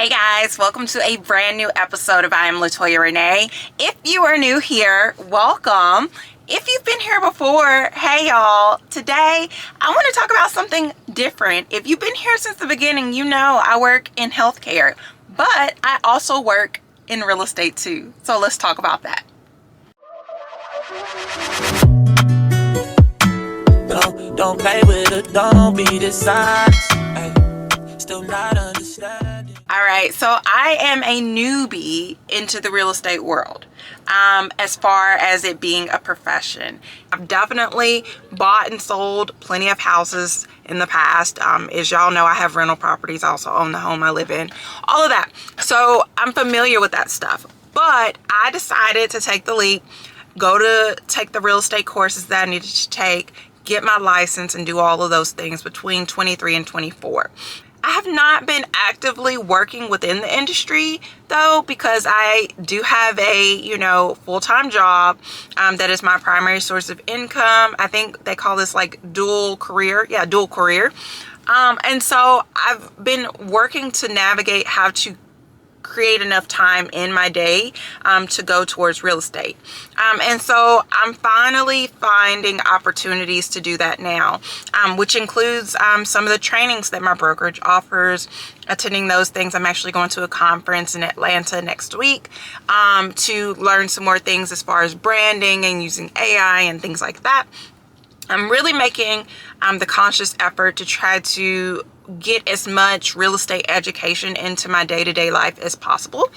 Hey guys, welcome to a brand new episode of I Am Latoya Renee. If you are new here, welcome. If you've been here before, hey y'all. Today, I want to talk about something different. If you've been here since the beginning, you know I work in healthcare, but I also work in real estate too. So let's talk about that. Don't play with it, don't be dishonest. Still not understanding. All right, so I am a newbie into the real estate world as far as it being a profession. I've definitely bought and sold plenty of houses in the past. As y'all know, I have rental properties. I also own the home I live in, all of that. So I'm familiar with that stuff. But I decided to take the leap, take the real estate courses that I needed to take, get my license, and do all of those things between 23 and 24. I have not been actively working within the industry though, because I do have a, full-time job that is my primary source of income. I think they call this like dual career. Yeah, dual career. And so I've been working to navigate how to create enough time in my day to go towards real estate. And so I'm finally finding opportunities to do that now, which includes some of the trainings that my brokerage offers, attending those things. I'm actually going to a conference in Atlanta next week to learn some more things as far as branding and using AI and things like that. I'm really making the conscious effort to try to get as much real estate education into my day-to-day life as possible.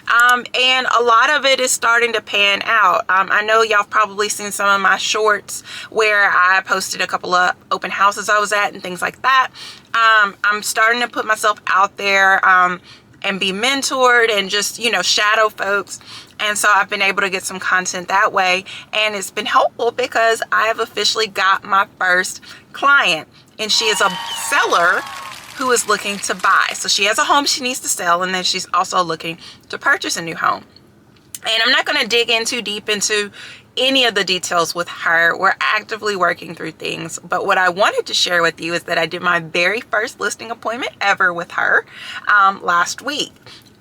And a lot of it is starting to pan out. I know y'all probably seen some of my shorts where I posted a couple of open houses I was at and things like that. I'm starting to put myself out there and be mentored and just, shadow folks. And so I've been able to get some content that way. And it's been helpful because I have officially got my first client. And she is a seller who is looking to buy. So she has a home she needs to sell, and then she's also looking to purchase a new home. And I'm not going to dig in too deep into any of the details with her. We're actively working through things. But what I wanted to share with you is that I did my very first listing appointment ever with her last week.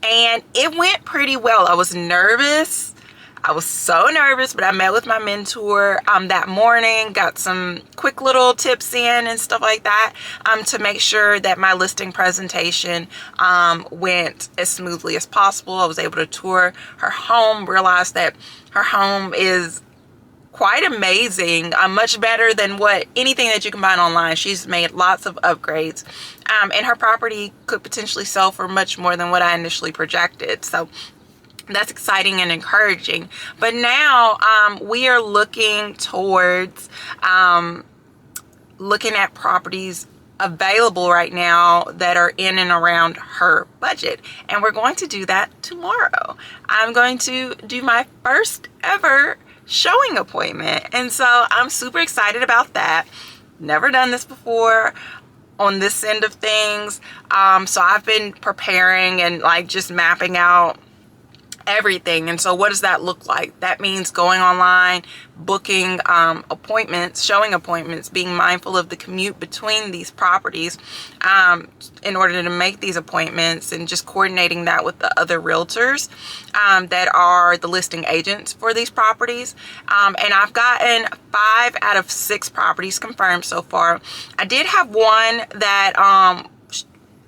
And it went pretty well. I was nervous. I was so nervous, but I met with my mentor that morning, got some quick little tips in and stuff like that to make sure that my listing presentation went as smoothly as possible. I was able to tour her home, realized that her home is quite amazing, much better than anything that you can find online. She's made lots of upgrades, and her property could potentially sell for much more than what I initially projected. So that's exciting and encouraging. But now we are looking towards looking at properties available right now that are in and around her budget. And we're going to do that tomorrow. I'm going to do my first ever showing appointment. And so I'm super excited about that. Never done this before on this end of things. So I've been preparing and just mapping out everything. And so what does that look like? That means going online, booking appointments, showing appointments, being mindful of the commute between these properties in order to make these appointments, and just coordinating that with the other realtors that are the listing agents for these properties. And I've gotten 5 out of 6 properties confirmed so far. I did have one that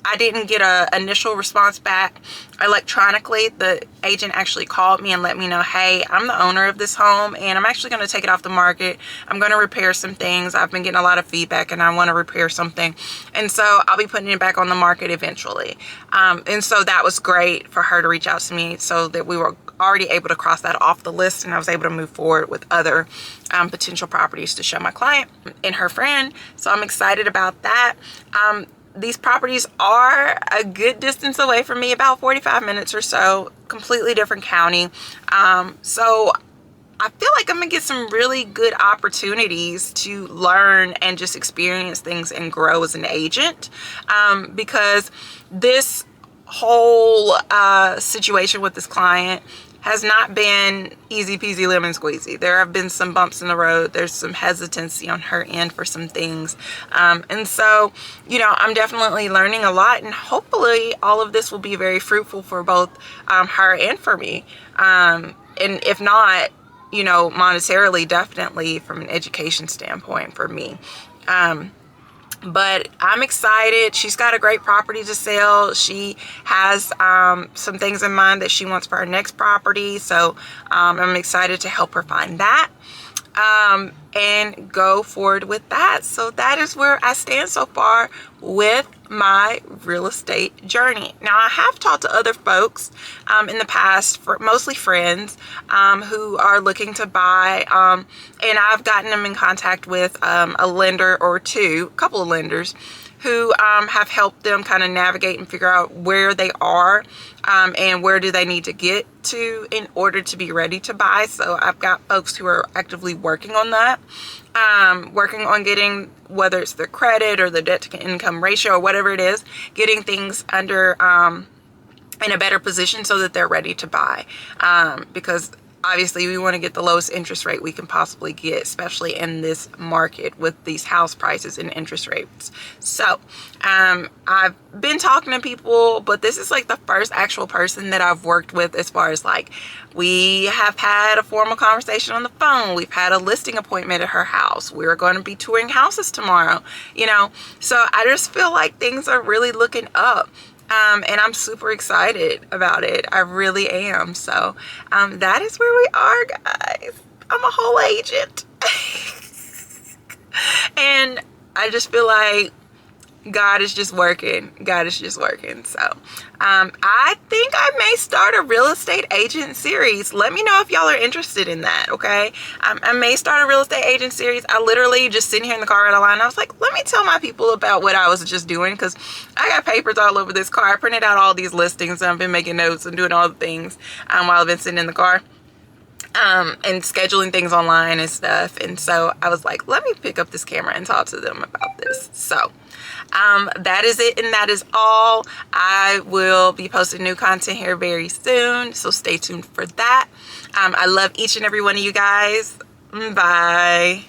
I didn't get an initial response back electronically. The agent actually called me and let me know, hey, I'm the owner of this home and I'm actually going to take it off the market. I'm going to repair some things. I've been getting a lot of feedback and I want to repair something. And so I'll be putting it back on the market eventually. And so that was great for her to reach out to me, so that we were already able to cross that off the list, and I was able to move forward with other potential properties to show my client and her friend. So I'm excited about that. These properties are a good distance away from me, about 45 minutes or so, completely different county. So I feel like I'm gonna get some really good opportunities to learn and just experience things and grow as an agent, because this whole situation with this client has not been easy peasy lemon squeezy. There have been some bumps in the road. There's some hesitancy on her end for some things. And so, you know, I'm definitely learning a lot, and hopefully all of this will be very fruitful for both her and for me. And if not, you know, monetarily, definitely from an education standpoint for me. But I'm excited. She's got a great property to sell. She has some things in mind that she wants for her next property. So I'm excited to help her find that and go forward with that. So that is where I stand so far with my real estate journey. Now, I have talked to other folks in the past, mostly friends, who are looking to buy, and I've gotten them in contact with a lender or two, a couple of lenders who have helped them kind of navigate and figure out where they are and where do they need to get to in order to be ready to buy. So I've got folks who are actively working on that, working on getting, whether it's their credit or the debt to income ratio or whatever it is, getting things under in a better position so that they're ready to buy, because obviously we want to get the lowest interest rate we can possibly get, especially in this market with these house prices and interest rates. So I've been talking to people, but this is like the first actual person that I've worked with, as far as like, we have had a formal conversation on the phone. We've had a listing appointment at her house. We're going to be touring houses tomorrow, you know. So I just feel like things are really looking up. And I'm super excited about it. I really am. So that is where we are, guys. I'm a whole agent. And I just feel like God is just working. God is just working. So I think I may start a real estate agent series. Let me know if y'all are interested in that, okay? I may start a real estate agent series. I literally just sitting here in the car right line. I was like, let me tell my people about what I was just doing, because I got papers all over this car. I printed out all these listings, and I've been making notes and doing all the things while I've been sitting in the car. And scheduling things online and stuff. And so I was like, let me pick up this camera and talk to them about this. So that is it, and that is all. I will be posting new content here very soon, so stay tuned for that. I love each and every one of you guys. Bye.